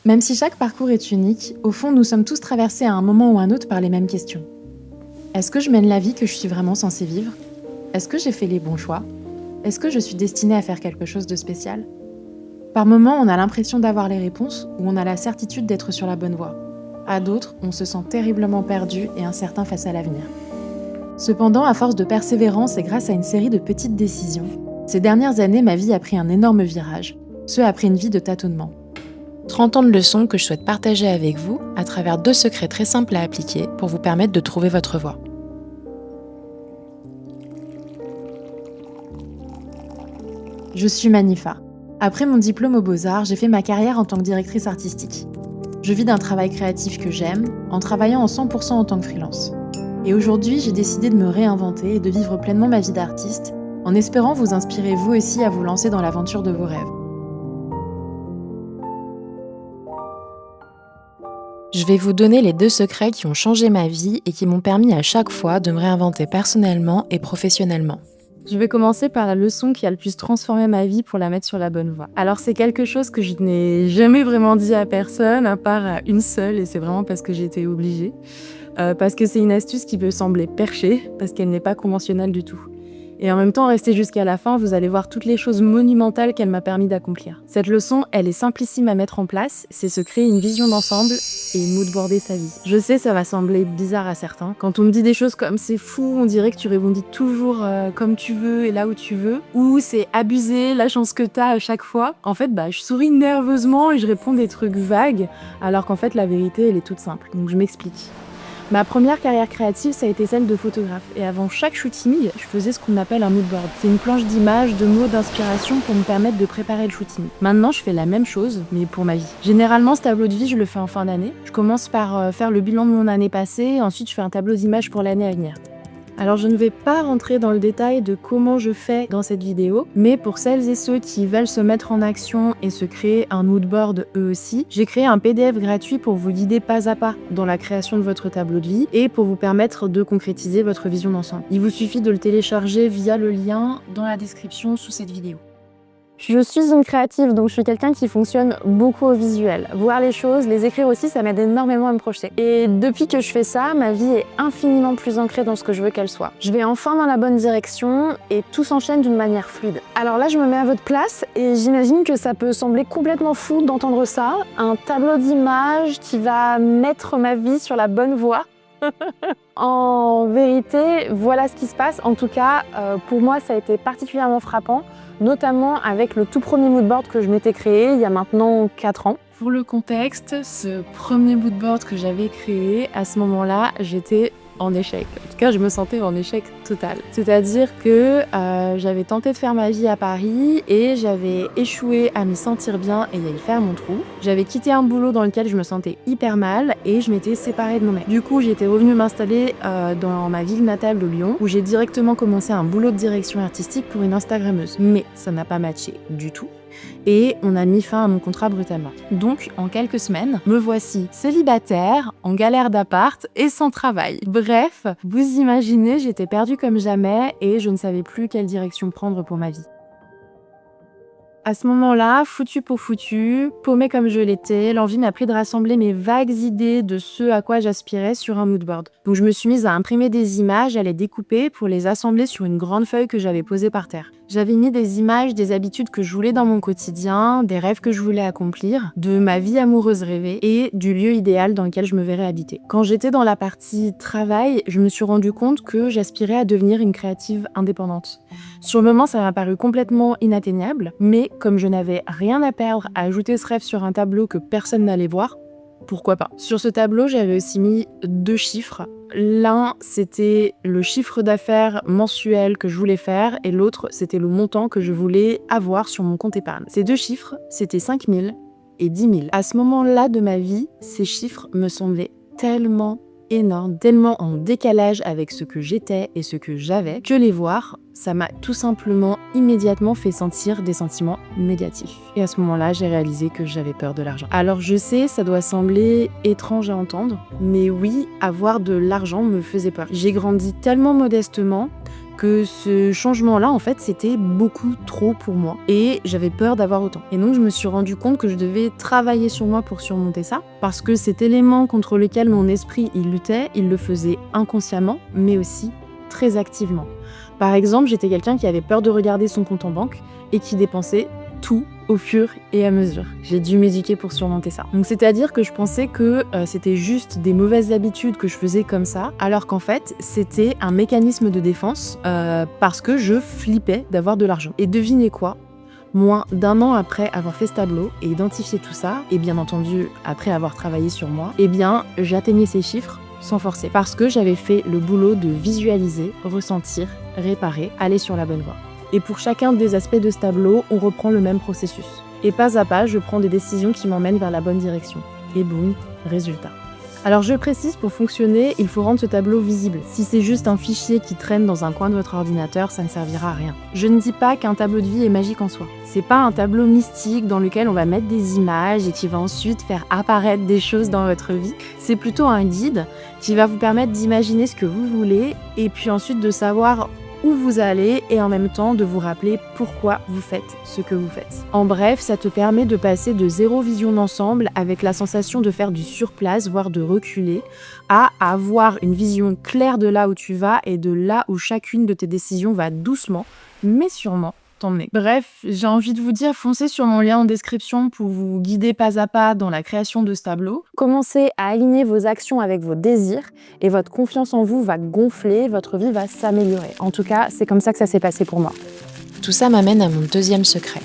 Même si chaque parcours est unique, au fond, nous sommes tous traversés à un moment ou un autre par les mêmes questions. Est-ce que je mène la vie que je suis vraiment censée vivre? Est-ce que j'ai fait les bons choix? Est-ce que je suis destinée à faire quelque chose de spécial? Par moments, on a l'impression d'avoir les réponses ou on a la certitude d'être sur la bonne voie. À d'autres, on se sent terriblement perdu et incertain face à l'avenir. Cependant, à force de persévérance et grâce à une série de petites décisions, ces dernières années, ma vie a pris un énorme virage, ce après une vie de tâtonnement. 30 ans de leçons que je souhaite partager avec vous à travers 2 secrets très simples à appliquer pour vous permettre de trouver votre voie. Je suis Manifa. Après mon diplôme aux Beaux-Arts, j'ai fait ma carrière en tant que directrice artistique. Je vis d'un travail créatif que j'aime, en travaillant en 100% en tant que freelance. Et aujourd'hui, j'ai décidé de me réinventer et de vivre pleinement ma vie d'artiste, en espérant vous inspirer vous aussi à vous lancer dans l'aventure de vos rêves. Je vais vous donner les 2 secrets qui ont changé ma vie et qui m'ont permis à chaque fois de me réinventer personnellement et professionnellement. Je vais commencer par la leçon qui a le plus transformé ma vie pour la mettre sur la bonne voie. Alors c'est quelque chose que je n'ai jamais vraiment dit à personne, à part à une seule, et c'est vraiment parce que j'étais obligée. Parce que c'est une astuce qui peut sembler perchée, parce qu'elle n'est pas conventionnelle du tout. Et en même temps, restez jusqu'à la fin, vous allez voir toutes les choses monumentales qu'elle m'a permis d'accomplir. Cette leçon, elle est simplissime à mettre en place, c'est se créer une vision d'ensemble et moodboarder sa vie. Je sais, ça va sembler bizarre à certains. Quand on me dit des choses comme c'est fou, on dirait que tu rebondis toujours comme tu veux et là où tu veux, ou c'est abusé, la chance que t'as à chaque fois. En fait, je souris nerveusement et je réponds des trucs vagues, alors qu'en fait, la vérité, elle est toute simple. Donc je m'explique. Ma première carrière créative, ça a été celle de photographe. Et avant chaque shooting, je faisais ce qu'on appelle un moodboard. C'est une planche d'images, de mots, d'inspiration pour me permettre de préparer le shooting. Maintenant, je fais la même chose, mais pour ma vie. Généralement, ce tableau de vie, je le fais en fin d'année. Je commence par faire le bilan de mon année passée, ensuite je fais un tableau d'images pour l'année à venir. Alors je ne vais pas rentrer dans le détail de comment je fais dans cette vidéo, mais pour celles et ceux qui veulent se mettre en action et se créer un moodboard eux aussi, j'ai créé un PDF gratuit pour vous guider pas à pas dans la création de votre tableau de vie et pour vous permettre de concrétiser votre vision d'ensemble. Il vous suffit de le télécharger via le lien dans la description sous cette vidéo. Je suis une créative, donc je suis quelqu'un qui fonctionne beaucoup au visuel. Voir les choses, les écrire aussi, ça m'aide énormément à me projeter. Et depuis que je fais ça, ma vie est infiniment plus ancrée dans ce que je veux qu'elle soit. Je vais enfin dans la bonne direction et tout s'enchaîne d'une manière fluide. Alors là, je me mets à votre place et j'imagine que ça peut sembler complètement fou d'entendre ça. Un tableau d'images qui va mettre ma vie sur la bonne voie. En vérité, voilà ce qui se passe. En tout cas, pour moi, ça a été particulièrement frappant, notamment avec le tout premier moodboard que je m'étais créé il y a maintenant 4 ans. Pour le contexte, ce premier moodboard que j'avais créé, à ce moment-là, j'étais en échec. En tout cas, je me sentais en échec total. C'est-à-dire que j'avais tenté de faire ma vie à Paris et j'avais échoué à m'y sentir bien et à y faire mon trou. J'avais quitté un boulot dans lequel je me sentais hyper mal et je m'étais séparée de mon mec. Du coup, j'étais revenue m'installer dans ma ville natale de Lyon où j'ai directement commencé un boulot de direction artistique pour une Instagrammeuse. Mais ça n'a pas matché du tout. Et on a mis fin à mon contrat brutalement. Donc, en quelques semaines, me voici célibataire, en galère d'appart et sans travail. Bref, vous imaginez, j'étais perdue comme jamais et je ne savais plus quelle direction prendre pour ma vie. À ce moment-là, foutu pour foutu, paumée comme je l'étais, l'envie m'a pris de rassembler mes vagues idées de ce à quoi j'aspirais sur un moodboard. Donc je me suis mise à imprimer des images, à les découper pour les assembler sur une grande feuille que j'avais posée par terre. J'avais mis des images des habitudes que je voulais dans mon quotidien, des rêves que je voulais accomplir, de ma vie amoureuse rêvée et du lieu idéal dans lequel je me verrais habiter. Quand j'étais dans la partie travail, je me suis rendu compte que j'aspirais à devenir une créative indépendante. Sur le moment, ça m'a paru complètement inatteignable, mais comme je n'avais rien à perdre à ajouter ce rêve sur un tableau que personne n'allait voir, pourquoi pas. Sur ce tableau, j'avais aussi mis 2 chiffres. L'un, c'était le chiffre d'affaires mensuel que je voulais faire et l'autre, c'était le montant que je voulais avoir sur mon compte épargne. Ces 2 chiffres, c'était 5 000 et 10 000. À ce moment-là de ma vie, ces chiffres me semblaient tellement énormes, tellement en décalage avec ce que j'étais et ce que j'avais, que les voir, ça m'a tout simplement immédiatement fait sentir des sentiments négatifs. Et à ce moment-là, j'ai réalisé que j'avais peur de l'argent. Alors je sais, ça doit sembler étrange à entendre, mais oui, avoir de l'argent me faisait peur. J'ai grandi tellement modestement que ce changement-là, en fait, c'était beaucoup trop pour moi et j'avais peur d'avoir autant. Et donc, je me suis rendu compte que je devais travailler sur moi pour surmonter ça parce que cet élément contre lequel mon esprit il luttait, il le faisait inconsciemment, mais aussi très activement. Par exemple, j'étais quelqu'un qui avait peur de regarder son compte en banque et qui dépensait tout au fur et à mesure. J'ai dû m'éduquer pour surmonter ça. Donc c'est-à-dire que je pensais que c'était juste des mauvaises habitudes que je faisais comme ça, alors qu'en fait c'était un mécanisme de défense parce que je flippais d'avoir de l'argent. Et devinez quoi ? Moins d'1 an après avoir fait ce tableau et identifié tout ça, et bien entendu après avoir travaillé sur moi, eh bien j'atteignais ces chiffres sans forcer. Parce que j'avais fait le boulot de visualiser, ressentir, réparer, aller sur la bonne voie. Et pour chacun des aspects de ce tableau, on reprend le même processus. Et pas à pas, je prends des décisions qui m'emmènent vers la bonne direction. Et boum, résultat. Alors je précise, pour fonctionner, il faut rendre ce tableau visible. Si c'est juste un fichier qui traîne dans un coin de votre ordinateur, ça ne servira à rien. Je ne dis pas qu'un tableau de vie est magique en soi. C'est pas un tableau mystique dans lequel on va mettre des images et qui va ensuite faire apparaître des choses dans votre vie. C'est plutôt un guide qui va vous permettre d'imaginer ce que vous voulez et puis ensuite de savoir où vous allez et en même temps de vous rappeler pourquoi vous faites ce que vous faites. En bref, ça te permet de passer de zéro vision d'ensemble avec la sensation de faire du surplace, voire de reculer, à avoir une vision claire de là où tu vas et de là où chacune de tes décisions va doucement, mais sûrement t'emmener. Bref, j'ai envie de vous dire, foncez sur mon lien en description pour vous guider pas à pas dans la création de ce tableau. Commencez à aligner vos actions avec vos désirs et votre confiance en vous va gonfler, votre vie va s'améliorer. En tout cas, c'est comme ça que ça s'est passé pour moi. Tout ça m'amène à mon deuxième secret.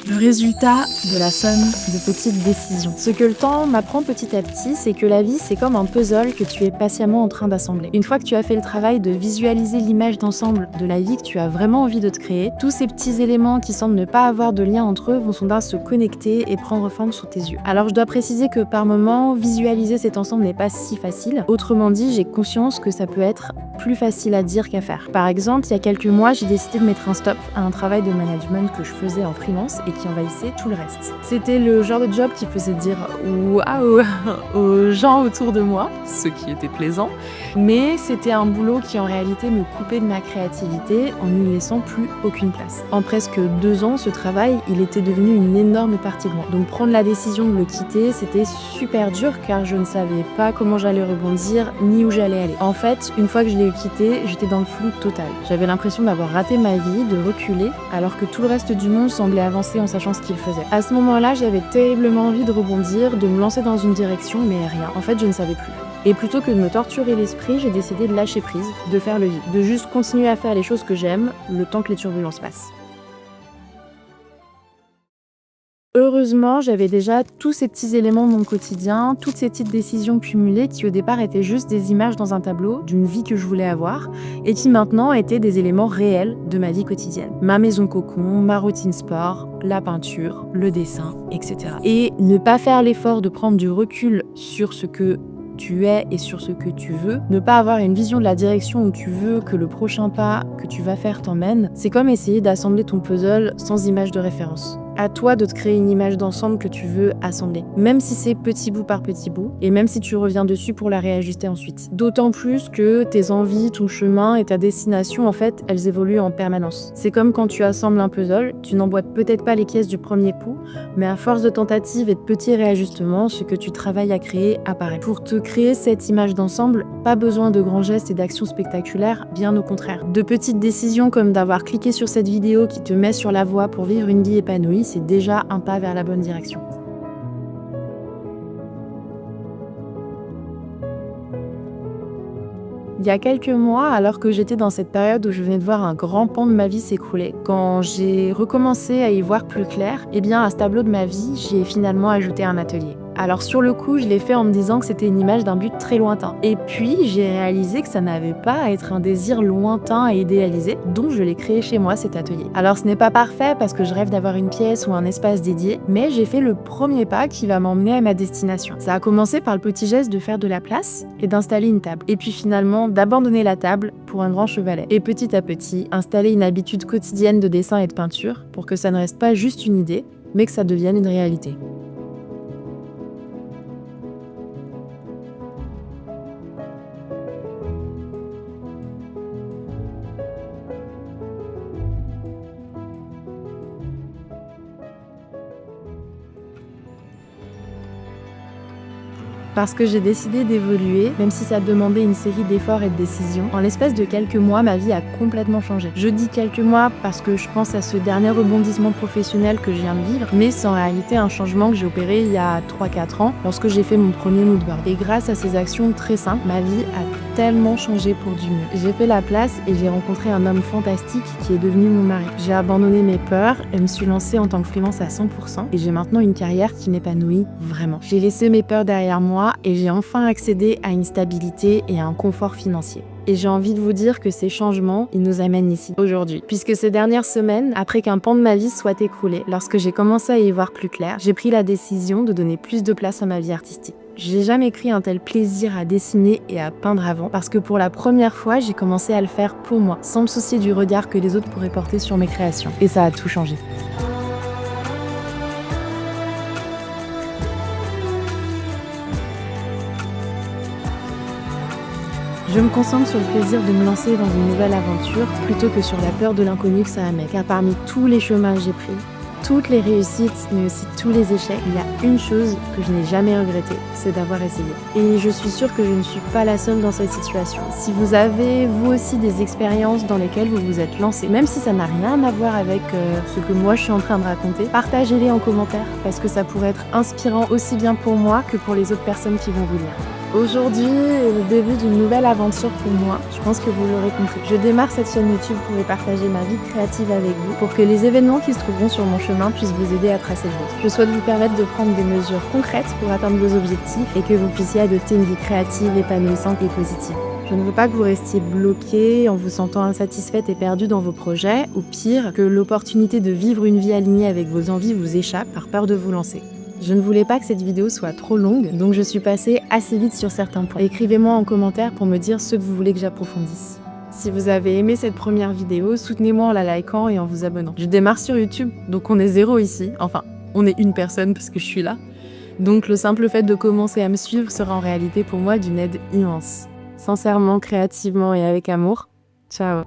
Le résultat de la somme de petites décisions. Ce que le temps m'apprend petit à petit, c'est que la vie, c'est comme un puzzle que tu es patiemment en train d'assembler. Une fois que tu as fait le travail de visualiser l'image d'ensemble de la vie que tu as vraiment envie de te créer, tous ces petits éléments qui semblent ne pas avoir de lien entre eux vont soudain se connecter et prendre forme sous tes yeux. Alors je dois préciser que par moments, visualiser cet ensemble n'est pas si facile. Autrement dit, j'ai conscience que ça peut être plus facile à dire qu'à faire. Par exemple, il y a quelques mois, j'ai décidé de mettre un stop à un travail de management que je faisais en freelance et qui envahissait tout le reste. C'était le genre de job qui faisait dire waouh aux gens autour de moi, ce qui était plaisant, mais c'était un boulot qui en réalité me coupait de ma créativité en ne laissant plus aucune place. En presque 2 ans, ce travail, il était devenu une énorme partie de moi. Donc prendre la décision de le quitter, c'était super dur car je ne savais pas comment j'allais rebondir ni où j'allais aller. En fait, une fois que je l'ai quitté, j'étais dans le flou total. J'avais l'impression d'avoir raté ma vie, de reculer, alors que tout le reste du monde semblait avancer en sachant ce qu'il faisait. À ce moment-là, j'avais terriblement envie de rebondir, de me lancer dans une direction, mais rien. En fait, je ne savais plus. Et plutôt que de me torturer l'esprit, j'ai décidé de lâcher prise, de faire le vide, de juste continuer à faire les choses que j'aime, le temps que les turbulences passent. Heureusement, j'avais déjà tous ces petits éléments de mon quotidien, toutes ces petites décisions cumulées qui au départ étaient juste des images dans un tableau d'une vie que je voulais avoir et qui maintenant étaient des éléments réels de ma vie quotidienne. Ma maison cocon, ma routine sport, la peinture, le dessin, etc. Et ne pas faire l'effort de prendre du recul sur ce que tu es et sur ce que tu veux, ne pas avoir une vision de la direction où tu veux que le prochain pas que tu vas faire t'emmène, c'est comme essayer d'assembler ton puzzle sans image de référence. À toi de te créer une image d'ensemble que tu veux assembler, même si c'est petit bout par petit bout, et même si tu reviens dessus pour la réajuster ensuite. D'autant plus que tes envies, ton chemin et ta destination, en fait, elles évoluent en permanence. C'est comme quand tu assembles un puzzle, tu n'emboîtes peut-être pas les pièces du premier coup, mais à force de tentatives et de petits réajustements, ce que tu travailles à créer apparaît. Pour te créer cette image d'ensemble, pas besoin de grands gestes et d'actions spectaculaires, bien au contraire. De petites décisions comme d'avoir cliqué sur cette vidéo qui te met sur la voie pour vivre une vie épanouie, c'est déjà un pas vers la bonne direction. Il y a quelques mois, alors que j'étais dans cette période où je venais de voir un grand pan de ma vie s'écrouler, quand j'ai recommencé à y voir plus clair, eh bien à ce tableau de ma vie, j'ai finalement ajouté un atelier. Alors sur le coup, je l'ai fait en me disant que c'était une image d'un but très lointain. Et puis, j'ai réalisé que ça n'avait pas à être un désir lointain et idéalisé, donc je l'ai créé chez moi, cet atelier. Alors ce n'est pas parfait parce que je rêve d'avoir une pièce ou un espace dédié, mais j'ai fait le premier pas qui va m'emmener à ma destination. Ça a commencé par le petit geste de faire de la place et d'installer une table. Et puis finalement, d'abandonner la table pour un grand chevalet. Et petit à petit, installer une habitude quotidienne de dessin et de peinture pour que ça ne reste pas juste une idée, mais que ça devienne une réalité. Parce que j'ai décidé d'évoluer, même si ça demandait une série d'efforts et de décisions. En l'espace de quelques mois, ma vie a complètement changé. Je dis quelques mois parce que je pense à ce dernier rebondissement professionnel que je viens de vivre, mais c'est en réalité un changement que j'ai opéré il y a 3-4 ans, lorsque j'ai fait mon premier moodboard. Et grâce à ces actions très simples, ma vie a tellement changé pour du mieux. J'ai fait la place et j'ai rencontré un homme fantastique qui est devenu mon mari. J'ai abandonné mes peurs et me suis lancée en tant que freelance à 100%, et j'ai maintenant une carrière qui m'épanouit vraiment. J'ai laissé mes peurs derrière moi et j'ai enfin accédé à une stabilité et à un confort financier. Et j'ai envie de vous dire que ces changements, ils nous amènent ici aujourd'hui. Puisque ces dernières semaines, après qu'un pan de ma vie soit écroulé, lorsque j'ai commencé à y voir plus clair, j'ai pris la décision de donner plus de place à ma vie artistique. J'ai jamais pris un tel plaisir à dessiner et à peindre avant, parce que pour la première fois, j'ai commencé à le faire pour moi, sans me soucier du regard que les autres pourraient porter sur mes créations. Et ça a tout changé. Je me concentre sur le plaisir de me lancer dans une nouvelle aventure plutôt que sur la peur de l'inconnu que ça amène. Car parmi tous les chemins que j'ai pris, toutes les réussites, mais aussi tous les échecs, il y a une chose que je n'ai jamais regrettée, c'est d'avoir essayé. Et je suis sûre que je ne suis pas la seule dans cette situation. Si vous avez, vous aussi, des expériences dans lesquelles vous vous êtes lancé, même si ça n'a rien à voir avec ce que moi je suis en train de raconter, partagez-les en commentaire, parce que ça pourrait être inspirant aussi bien pour moi que pour les autres personnes qui vont vous lire. Aujourd'hui est le début d'une nouvelle aventure pour moi, je pense que vous l'aurez compris. Je démarre cette chaîne YouTube pour y partager ma vie créative avec vous, pour que les événements qui se trouveront sur mon chemin puissent vous aider à tracer le vôtre. Je souhaite vous permettre de prendre des mesures concrètes pour atteindre vos objectifs et que vous puissiez adopter une vie créative, épanouissante et positive. Je ne veux pas que vous restiez bloqué en vous sentant insatisfaite et perdue dans vos projets, ou pire, que l'opportunité de vivre une vie alignée avec vos envies vous échappe par peur de vous lancer. Je ne voulais pas que cette vidéo soit trop longue, donc je suis passée assez vite sur certains points. Écrivez-moi en commentaire pour me dire ce que vous voulez que j'approfondisse. Si vous avez aimé cette première vidéo, soutenez-moi en la likant et en vous abonnant. Je démarre sur YouTube, donc on est 0 ici. Enfin, on est une personne parce que je suis là. Donc le simple fait de commencer à me suivre sera en réalité pour moi d'une aide immense. Sincèrement, créativement et avec amour, ciao.